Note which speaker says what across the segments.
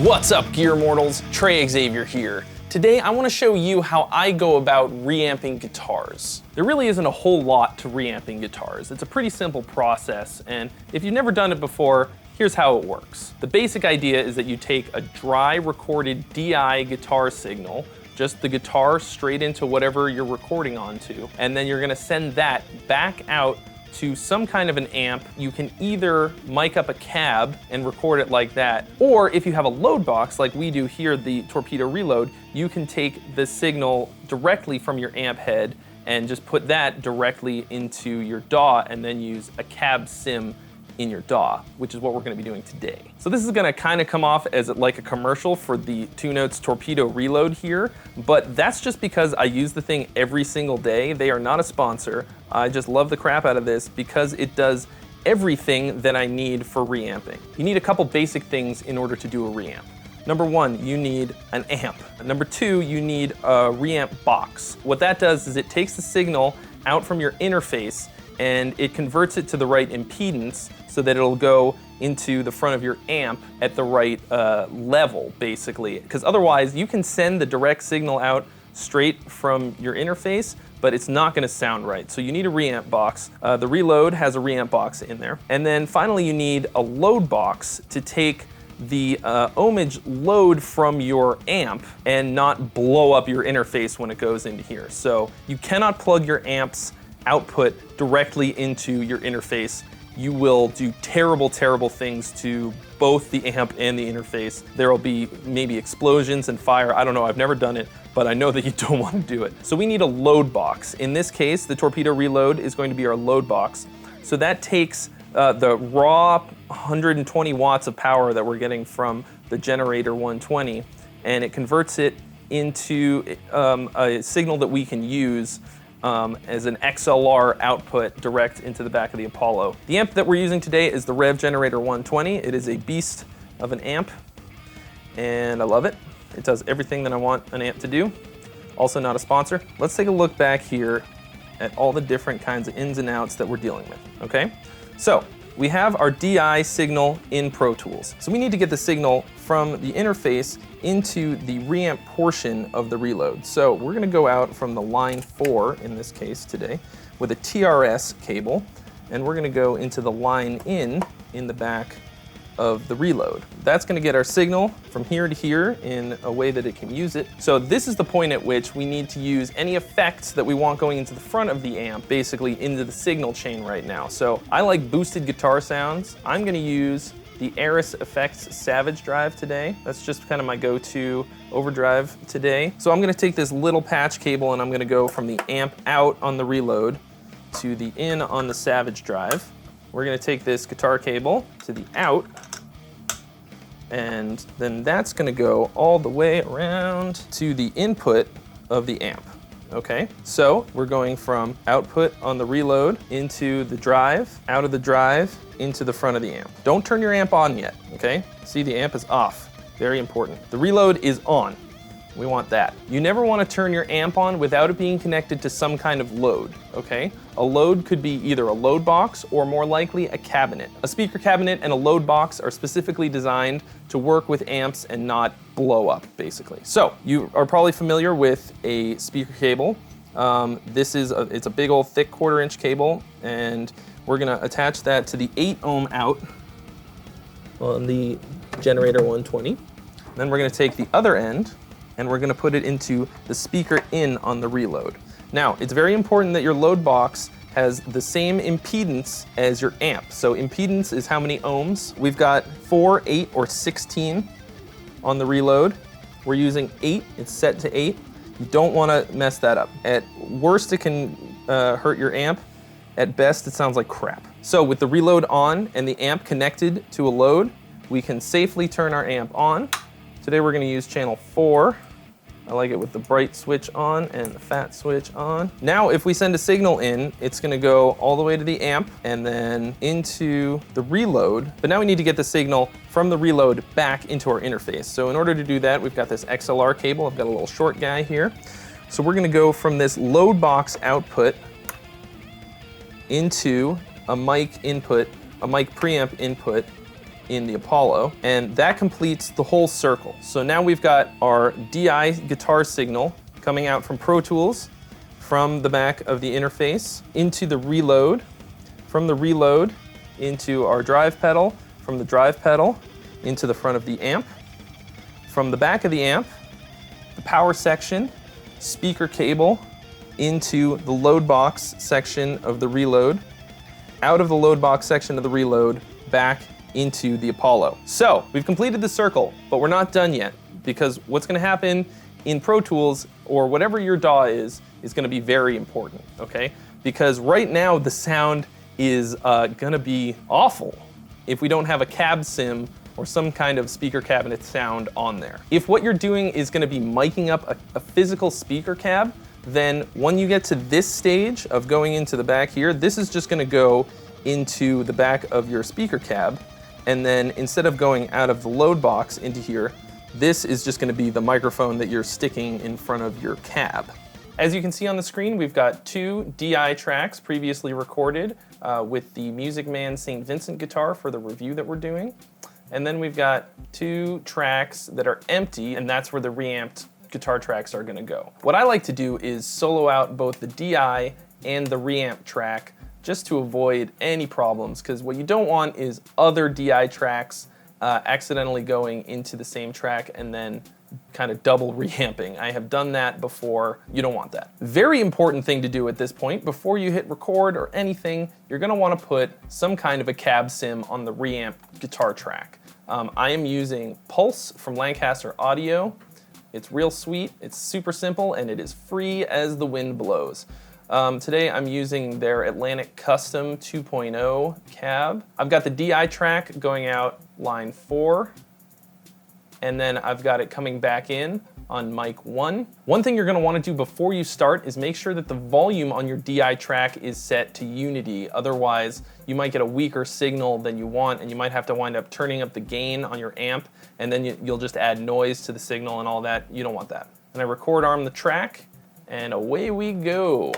Speaker 1: What's up, gear mortals? Trey Xavier here. Today I want to show you how I go about reamping guitars. There really isn't a whole lot to reamping guitars. It's a pretty simple process, and if you've never done it before, here's how it works. The basic idea is that you take a dry recorded DI guitar signal, just the guitar straight into whatever you're recording onto, and then you're going to send that back out to some kind of an amp. You can either mic up a cab and record it like that, or if you have a load box like we do here, the Torpedo Reload, you can take the signal directly from your amp head and just put that directly into your DAW and then use a cab sim in your DAW, which is what we're gonna be doing today. So this is gonna kind of come off as like a commercial for the 2Notes Torpedo Reload here, but that's just because I use the thing every single day. They are not a sponsor. I just love the crap out of this because it does everything that I need for reamping. You need a couple basic things in order to do a reamp. Number one, you need an amp. Number two, you need a reamp box. What that does is it takes the signal out from your interface and it converts it to the right impedance so that it'll go into the front of your amp at the right level, basically. Because otherwise, you can send the direct signal out straight from your interface, but it's not gonna sound right. So you need a reamp box. The Reload has a reamp box in there. And then finally, you need a load box to take the ohmage load from your amp and not blow up your interface when it goes into here. So you cannot plug your amp's output directly into your interface. You will do terrible, terrible things to both the amp and the interface. There will be maybe explosions and fire. I don't know, I've never done it, but I know that you don't want to do it. So we need a load box. In this case, the Torpedo Reload is going to be our load box. So that takes the raw 120 watts of power that we're getting from the generator 120, and it converts it into a signal that we can use as an XLR output direct into the back of the Apollo. The amp that we're using today is the Rev Generator 120. It is a beast of an amp, and I love it. It does everything that I want an amp to do. Also not a sponsor. Let's take a look back here at all the different kinds of ins and outs that we're dealing with, okay? So we have our DI signal in Pro Tools. So we need to get the signal from the interface into the reamp portion of the Reload. So we're gonna go out from the line 4, in this case today, with a TRS cable, and we're gonna go into the line in the back of the Reload. That's gonna get our signal from here to here in a way that it can use it. So this is the point at which we need to use any effects that we want going into the front of the amp, basically into the signal chain right now. So I like boosted guitar sounds. I'm gonna use the Aris Effects Savage Drive today. That's just kind of my go-to overdrive today. So I'm gonna take this little patch cable and I'm gonna go from the amp out on the Reload to the in on the Savage Drive. We're gonna take this guitar cable to the out, and then that's gonna go all the way around to the input of the amp, okay? So we're going from output on the Reload into the drive, out of the drive, into the front of the amp. Don't turn your amp on yet, okay? See, the amp is off, very important. The Reload is on. We want that. You never want to turn your amp on without it being connected to some kind of load, okay? A load could be either a load box or more likely a cabinet. A speaker cabinet and a load box are specifically designed to work with amps and not blow up, basically. So you are probably familiar with a speaker cable. It's a big old thick 1/4 inch cable, and we're gonna attach that to the 8 ohm out on the Generator 120. Then we're gonna take the other end and we're gonna put it into the speaker in on the Reload. Now, it's very important that your load box has the same impedance as your amp. So impedance is how many ohms. We've got 4, 8, or 16 on the Reload. We're using 8, it's set to 8. You don't wanna mess that up. At worst, it can hurt your amp. At best, it sounds like crap. So with the Reload on and the amp connected to a load, we can safely turn our amp on. Today we're gonna use channel 4. I like it with the bright switch on and the fat switch on. Now, if we send a signal in, it's gonna go all the way to the amp and then into the Reload. But now we need to get the signal from the Reload back into our interface. So in order to do that, we've got this XLR cable. I've got a little short guy here. So we're gonna go from this load box output into a mic input, a mic preamp input in the Apollo, and that completes the whole circle. So now we've got our DI guitar signal coming out from Pro Tools, from the back of the interface into the reload, from the reload into our drive pedal, from the drive pedal into the front of the amp, from the back of the amp, the power section, speaker cable into the load box section of the reload, out of the load box section of the reload, back into the Apollo. So we've completed the circle, but we're not done yet, because what's gonna happen in Pro Tools, or whatever your DAW is gonna be very important, okay? Because right now the sound is gonna be awful if we don't have a cab sim or some kind of speaker cabinet sound on there. If what you're doing is gonna be miking up a physical speaker cab, then when you get to this stage of going into the back here, this is just gonna go into the back of your speaker cab, and then instead of going out of the load box into here, this is just gonna be the microphone that you're sticking in front of your cab. As you can see on the screen, we've got 2 DI tracks previously recorded with the Music Man St. Vincent guitar for the review that we're doing. And then we've got 2 tracks that are empty, and that's where the reamped guitar tracks are gonna go. What I like to do is solo out both the DI and the reamp track just to avoid any problems, because what you don't want is other DI tracks accidentally going into the same track and then kind of double reamping. I have done that before. You don't want that. Very important thing to do at this point, before you hit record or anything, you're gonna wanna put some kind of a cab sim on the reamp guitar track. I am using Pulse from Lancaster Audio. It's real sweet, it's super simple, and it is free as the wind blows. Today I'm using their Atlantic Custom 2.0 cab. I've got the DI track going out line 4, and then I've got it coming back in on mic 1. One thing you're gonna wanna do before you start is make sure that the volume on your DI track is set to unity. Otherwise, you might get a weaker signal than you want, and you might have to wind up turning up the gain on your amp, and then you'll just add noise to the signal and all that. You don't want that. And I record arm the track, and away we go.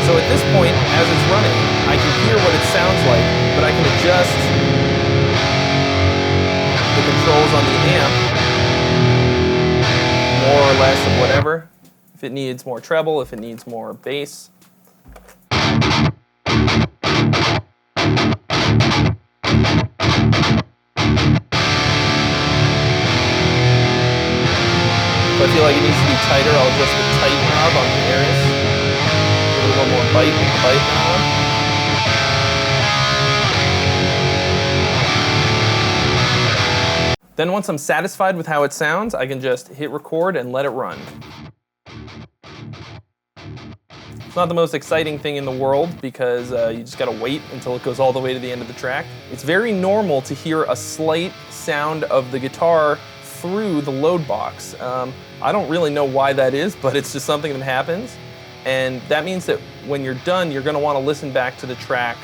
Speaker 1: So at this point, as it's running, I can hear what it sounds like, but I can adjust the controls on the amp, more or less of whatever. If it needs more treble, if it needs more bass. So I feel like it needs to be tighter, I'll adjust the tight knob on the Aries. Give it a little more bite with the bite knob. Then once I'm satisfied with how it sounds, I can just hit record and let it run. It's not the most exciting thing in the world because you just gotta wait until it goes all the way to the end of the track. It's very normal to hear a slight sound of the guitar through the load box. I don't really know why that is, but it's just something that happens. And that means that when you're done, you're gonna wanna listen back to the track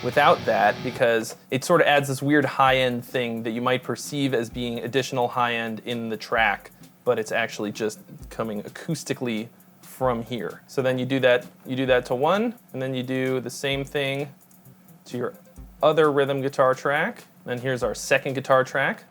Speaker 1: without that, because it sort of adds this weird high-end thing that you might perceive as being additional high-end in the track, but it's actually just coming acoustically from here. So then you do that to 1, and then you do the same thing to your other rhythm guitar track. And here's our second guitar track.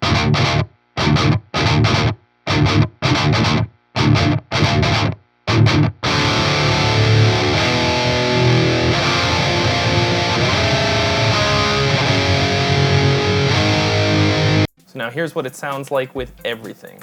Speaker 1: So now here's what it sounds like with everything.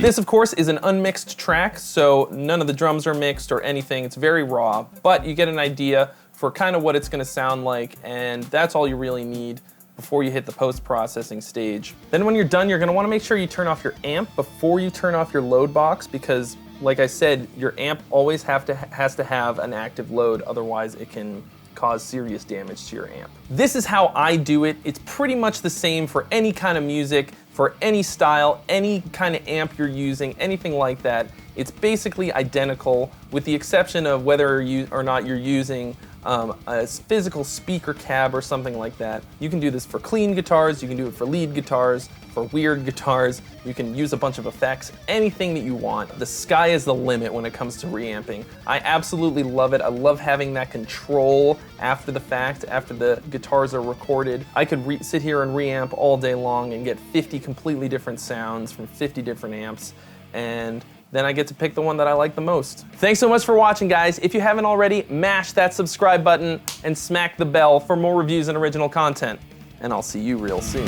Speaker 1: This, of course, is an unmixed track, so none of the drums are mixed or anything. It's very raw, but you get an idea for kind of what it's gonna sound like, and that's all you really need before you hit the post-processing stage. Then when you're done, you're gonna wanna make sure you turn off your amp before you turn off your load box, because like I said, your amp always has to have an active load, otherwise it can cause serious damage to your amp. This is how I do it. It's pretty much the same for any kind of music, for any style, any kind of amp you're using, anything like that. It's basically identical, with the exception of whether or not you're using a physical speaker cab or something like that. You can do this for clean guitars, you can do it for lead guitars, for weird guitars, you can use a bunch of effects, anything that you want. The sky is the limit when it comes to reamping. I absolutely love it. I love having that control after the fact, after the guitars are recorded. I could sit here and reamp all day long and get 50 completely different sounds from 50 different amps, and then I get to pick the one that I like the most. Thanks so much for watching, guys. If you haven't already, mash that subscribe button and smack the bell for more reviews and original content. And I'll see you real soon.